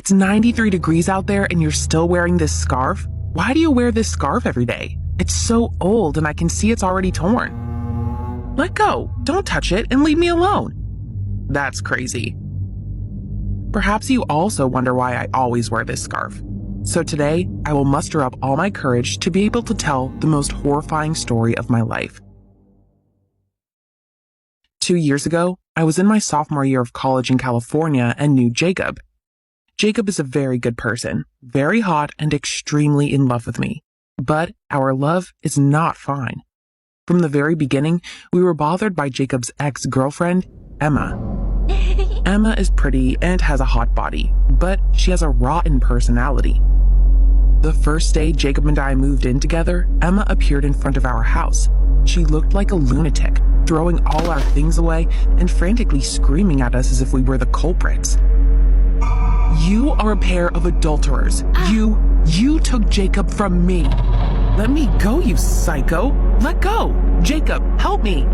It's 93 degrees out there and you're still wearing this scarf? Why do you wear this scarf every day? It's so old and I can see it's already torn. Let go, don't touch it, and leave me alone. That's crazy. Perhaps you also wonder why I always wear this scarf. So today, I will muster up all my courage to be able to tell the most horrifying story of my life. 2 years ago, I was in my sophomore year of college in California and knew Jacob. Jacob is a very good person, very hot and extremely in love with me. But our love is not fine. From the very beginning, we were bothered by Jacob's ex-girlfriend, Emma. Emma is pretty and has a hot body, but she has a rotten personality. The first day Jacob and I moved in together, Emma appeared in front of our house. She looked like a lunatic, throwing all our things away and frantically screaming at us as if we were the culprits. You are a pair of adulterers. You took Jacob from me. Let me go, you psycho. Let go. Jacob, help me.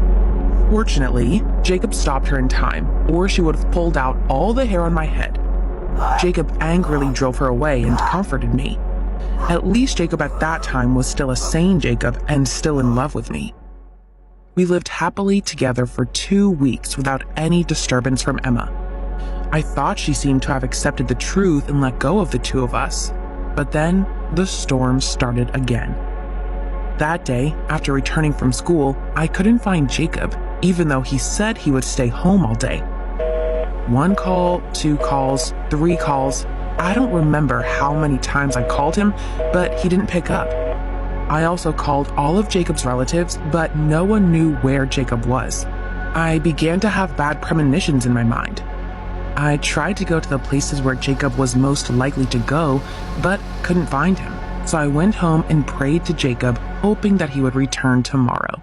Fortunately, Jacob stopped her in time, or she would have pulled out all the hair on my head. Jacob angrily drove her away and comforted me. At least Jacob at that time was still a sane Jacob and still in love with me. We lived happily together for 2 weeks without any disturbance from Emma. I thought she seemed to have accepted the truth and let go of the two of us. But then, the storm started again. That day, after returning from school, I couldn't find Jacob, even though he said he would stay home all day. 1 call, 2 calls, 3 calls. I don't remember how many times I called him, but he didn't pick up. I also called all of Jacob's relatives, but no one knew where Jacob was. I began to have bad premonitions in my mind. I tried to go to the places where Jacob was most likely to go, but couldn't find him. So I went home and prayed to Jacob, hoping that he would return tomorrow.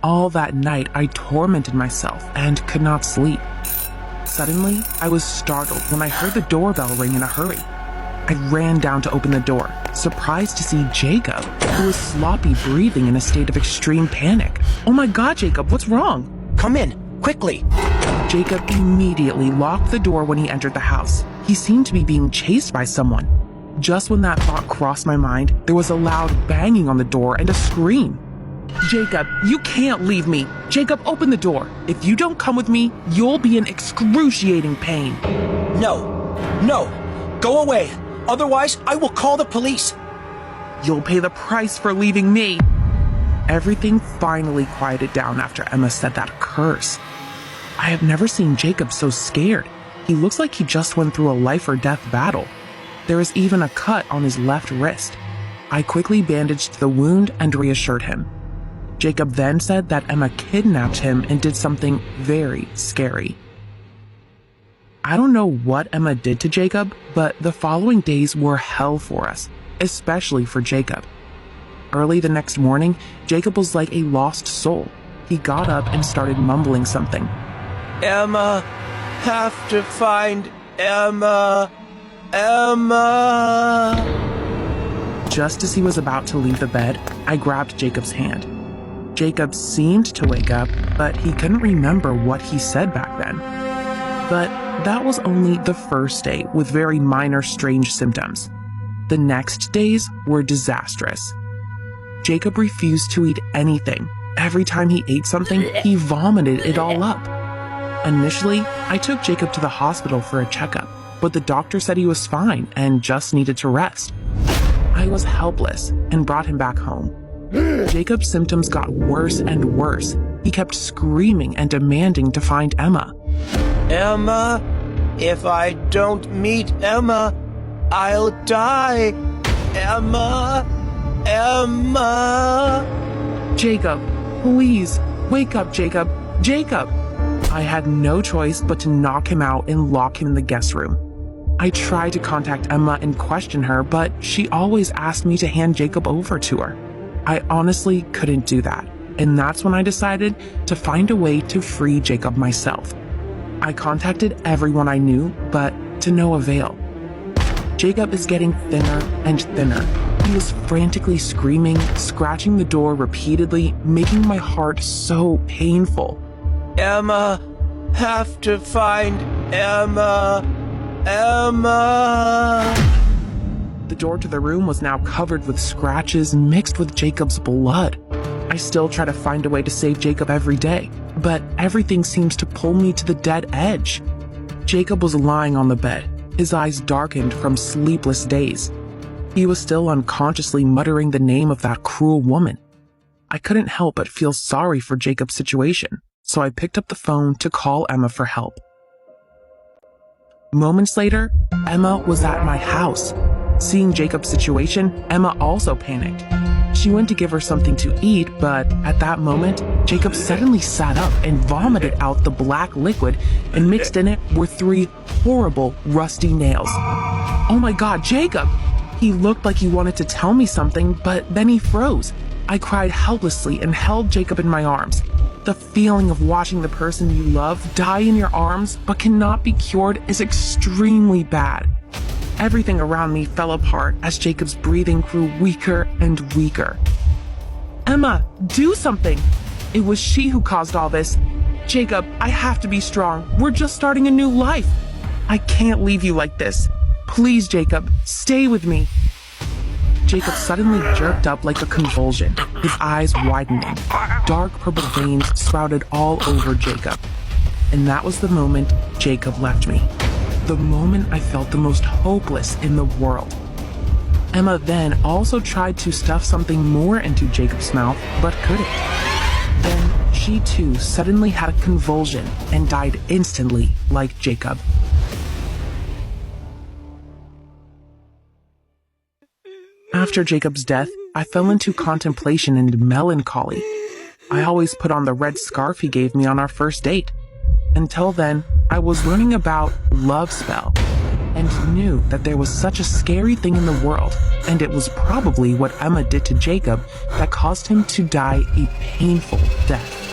All that night, I tormented myself and could not sleep. Suddenly, I was startled when I heard the doorbell ring in a hurry. I ran down to open the door, surprised to see Jacob, who was sloppy breathing in a state of extreme panic. Oh my God, Jacob, what's wrong? Come in, quickly. Jacob immediately locked the door when he entered the house. He seemed to be being chased by someone. Just when that thought crossed my mind, there was a loud banging on the door and a scream. Jacob, you can't leave me. Jacob, open the door. If you don't come with me, you'll be in excruciating pain. No, go away. Otherwise, I will call the police. You'll pay the price for leaving me. Everything finally quieted down after Emma said that curse. I have never seen Jacob so scared. He looks like he just went through a life or death battle. There is even a cut on his left wrist. I quickly bandaged the wound and reassured him. Jacob then said that Emma kidnapped him and did something very scary. I don't know what Emma did to Jacob, but the following days were hell for us, especially for Jacob. Early the next morning, Jacob was like a lost soul. He got up and started mumbling something. Emma, have to find Emma. Emma. Just as he was about to leave the bed, I grabbed Jacob's hand. Jacob seemed to wake up, but he couldn't remember what he said back then. But that was only the first day with very minor strange symptoms. The next days were disastrous. Jacob refused to eat anything. Every time he ate something, he vomited it all up. Initially, I took Jacob to the hospital for a checkup, but the doctor said he was fine and just needed to rest. I was helpless and brought him back home. Jacob's symptoms got worse and worse. He kept screaming and demanding to find Emma. Emma, if I don't meet Emma, I'll die. Emma. Jacob, please, wake up, Jacob. Jacob! I had no choice but to knock him out and lock him in the guest room. I tried to contact Emma and question her, but she always asked me to hand Jacob over to her. I honestly couldn't do that, and that's when I decided to find a way to free Jacob myself. I contacted everyone I knew, but to no avail. Jacob is getting thinner and thinner. He was frantically screaming, scratching the door repeatedly, making my heart so painful. Emma, have to find Emma. Emma! The door to the room was now covered with scratches mixed with Jacob's blood. I still try to find a way to save Jacob every day, but everything seems to pull me to the dead edge. Jacob was lying on the bed, his eyes darkened from sleepless days. He was still unconsciously muttering the name of that cruel woman. I couldn't help but feel sorry for Jacob's situation, so I picked up the phone to call Emma for help. Moments later, Emma was at my house. Seeing Jacob's situation, Emma also panicked. She went to give her something to eat, but at that moment, Jacob suddenly sat up and vomited out the black liquid, and mixed in it were 3 horrible, rusty nails. Oh my God, Jacob! He looked like he wanted to tell me something, but then he froze. I cried helplessly and held Jacob in my arms. The feeling of watching the person you love die in your arms but cannot be cured is extremely bad. Everything around me fell apart as Jacob's breathing grew weaker and weaker. Emma, do something! It was she who caused all this. Jacob, I have to be strong. We're just starting a new life. I can't leave you like this. Please, Jacob, stay with me. Jacob suddenly jerked up like a convulsion, his eyes widening. Dark purple veins sprouted all over Jacob. And that was the moment Jacob left me. The moment I felt the most hopeless in the world. Emma then also tried to stuff something more into Jacob's mouth, but couldn't. Then she too suddenly had a convulsion and died instantly like Jacob. After Jacob's death, I fell into contemplation and melancholy. I always put on the red scarf he gave me on our first date. Until then, I was learning about love spell and knew that there was such a scary thing in the world, and it was probably what Emma did to Jacob that caused him to die a painful death.